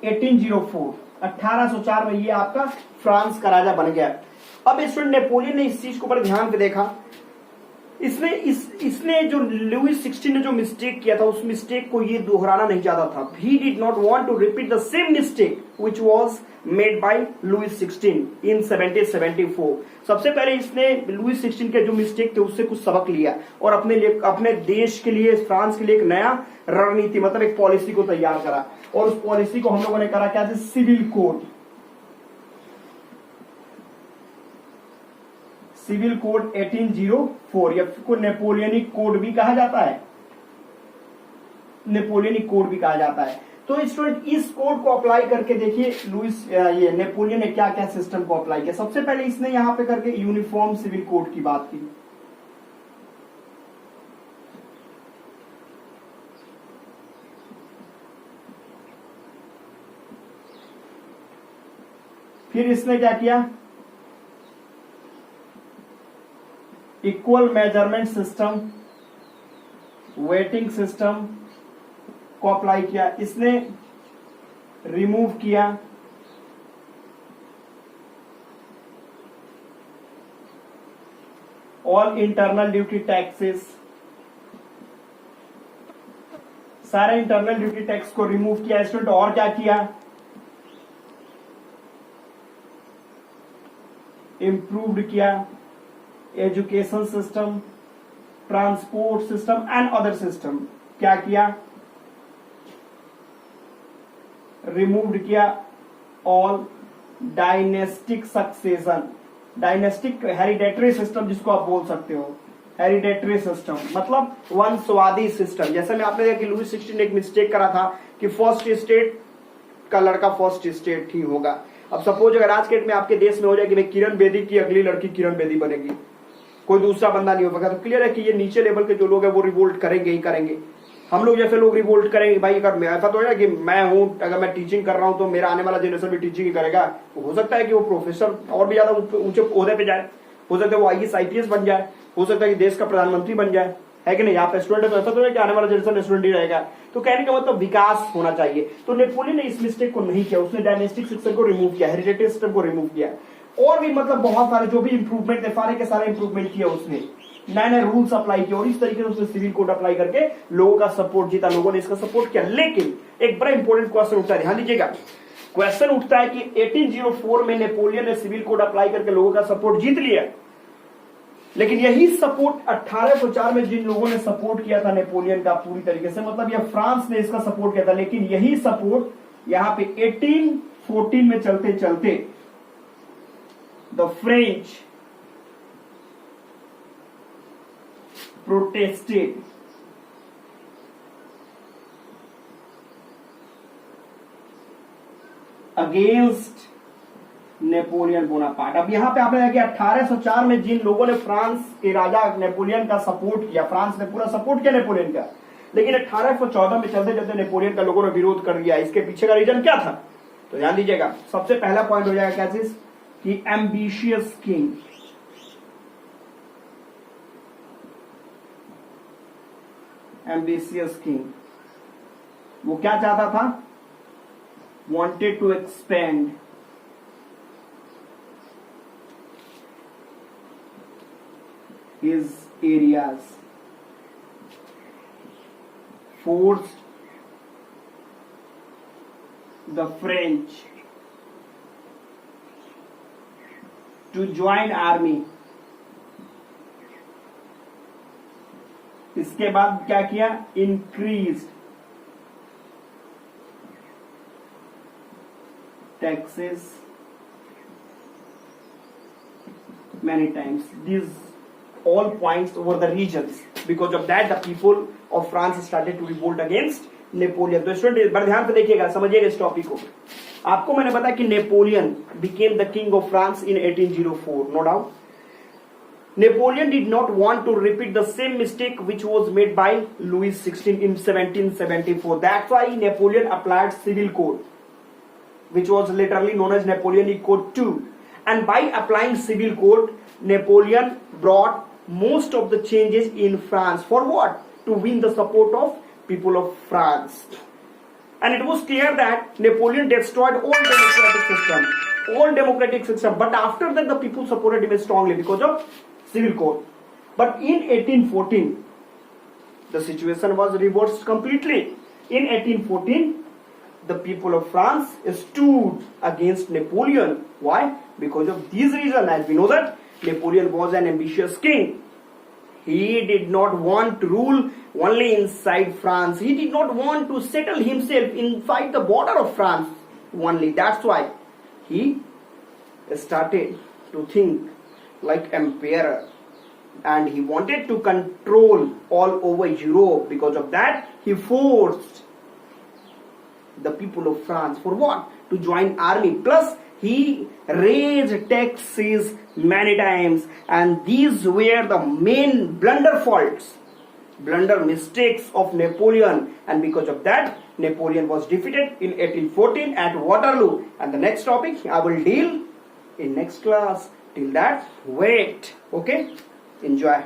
1804, 1804 में ये आपका फ्रांस का राजा बन गया। अब स्टूडेंट नेपोलियन ने इस चीज के ऊपर ध्यान पे देखा, इसने जो लुईस 16 ने जो मिस्टेक किया था उस मिस्टेक को ये दोहराना नहीं चाहता था। He did not want to repeat the same mistake which was made by Louis 16 in 1774। सबसे पहले इसने लुईस 16 के जो मिस्टेक थे उससे कुछ सबक लिया और अपने देश के लिए, फ्रांस के लिए एक नया रणनीति मतलब एक पॉलिसी को तैयार करा। और उस पॉलिसी को हम लोगों ने करा क्या, सिविल कोड। सिविल कोड 1804 या को नेपोलियनिक कोड भी कहा जाता है, नेपोलियनिक कोड भी कहा जाता है। तो स्टूडेंट इस कोड को अप्लाई करके देखिए ये नेपोलियन ने क्या क्या सिस्टम को अप्लाई किया। सबसे पहले इसने यहां पे करके यूनिफॉर्म सिविल कोड की बात की। फिर इसने क्या किया, equal measurement system, waiting system को अप्लाई किया। इसने रिमूव किया ऑल इंटरनल ड्यूटी टैक्सेस, सारे इंटरनल ड्यूटी टैक्स को रिमूव किया स्टूडेंट। और क्या किया, इंप्रूव्ड किया education system, transport system and other system. क्या किया, रिमूव्ड किया all dynastic succession, dynastic hereditary system जिसको आप बोल सकते हो, हेरिडेटरी सिस्टम मतलब वंशवादी सिस्टम। जैसे मैं आपने देखा कि लुईस 16 ने एक मिस्टेक करा था कि फर्स्ट स्टेट का लड़का फर्स्ट स्टेट ही होगा। अब सपोज अगर आज के डेट में आपके देश में हो जाए कि भाई किरण बेदी की अगली लड़की किरण बेदी बनेगी, कोई दूसरा बंदा नहीं होगा, तो क्लियर है कि ये नीचे लेवल के जो लोग हैं वो रिवोल्ट करेंगे ही करेंगे। हम लोग जैसे लोग रिवोल्ट करेंगे, भाई अगर ऐसा तो है कि मैं हूं, अगर मैं टीचिंग कर रहा हूं तो मेरा आने वाला जनरेशन भी टीचिंग ही करेगा। तो हो सकता है कि वो प्रोफेसर और भी ज्यादा ऊंचे ओहदे पे जाए, हो सकता है वो IAS IPS बन जाए, हो सकता है कि देश का प्रधानमंत्री बन जाए, है कि नहीं। यहाँ पे स्टूडेंट है तो ऐसा तो है कि आने वाला जनरेशन स्टूडेंट ही रहेगा। तो कहने का मतलब विकास होना चाहिए। तो नेपोलियन ने इस मिस्टेक को नहीं किया, उसने डायनेस्टिक सिस्टम को रिमूव किया, हेरिडेटरी सिस्टम को रिमूव किया और भी मतलब बहुत सारे जो भी इंप्रूवमेंट थे सारे के सारे इंप्रूवमेंट किया उसने, नए नए रूल्स अप्लाई किए और इस तरीके से उसने सिविल कोड अप्लाई करके लोगों का सपोर्ट जीता, लोगों ने इसका सपोर्ट किया। लेकिन एक बड़ा इंपॉर्टेंट क्वेश्चन उठता है, ध्यान दीजिएगा, क्वेश्चन उठता है कि 1804 में नेपोलियन ने सिविल कोड अप्लाई करके लोगों का सपोर्ट जीत लिया, लेकिन यही सपोर्ट 1804 में जिन लोगों ने सपोर्ट किया था नेपोलियन का पूरी तरीके से, मतलब यह फ्रांस ने इसका सपोर्ट किया था, लेकिन यही सपोर्ट यहां पे 1814 में चलते चलते the French protested against Napoleon Bonaparte. अब यहां पे आपने देखा कि 1804 में जिन लोगों ने फ्रांस के राजा नेपोलियन का सपोर्ट किया, फ्रांस ने पूरा सपोर्ट किया नेपोलियन का, लेकिन 1814 में चलते चलते नेपोलियन का लोगों ने विरोध कर दिया। इसके पीछे का रीजन क्या था, तो ध्यान दीजिएगा। सबसे पहला पॉइंट हो जाएगा क्या चीज कि एम्बिशियस किंग, एम्बिशियस किंग वो क्या चाहता था, wanted to expand his areas, forced the French to join army। इसके बाद क्या किया, increased taxes many times। These all points over the regions, because of that the people of France started to revolt against Napoleon। तो student बड़े ध्यान से देखिएगा, समझिएगा इस टॉपिक को। आपको मैंने बताया कि Napoleon became the king of France in 1804, no doubt। Napoleon did not want to repeat the same mistake which was made by Louis XVI in 1774। That's why Napoleon applied civil code, which was literally known as Napoleonic Code II। And by applying civil code, Napoleon brought most of the changes in France for what? To win the support of people of France। and it was clear that Napoleon destroyed all democratic system. But after that, the people supported him strongly because of civil code. But in 1814, the situation was reversed completely. In 1814, the people of France stood against Napoleon. Why? Because of this reason. As we know that Napoleon was an ambitious king. He did not want to rule only inside France. He did not want to settle himself inside the border of France only. That's why he started to think like emperor. And he wanted to control all over Europe. Because of that, he forced the people of France for what? To join army. Plus, he raised taxes many times, and these were the main blunder mistakes of Napoleon, and because of that, Napoleon was defeated in 1814 at Waterloo. And the next topic I will deal in next class. Till that, wait. Okay, enjoy.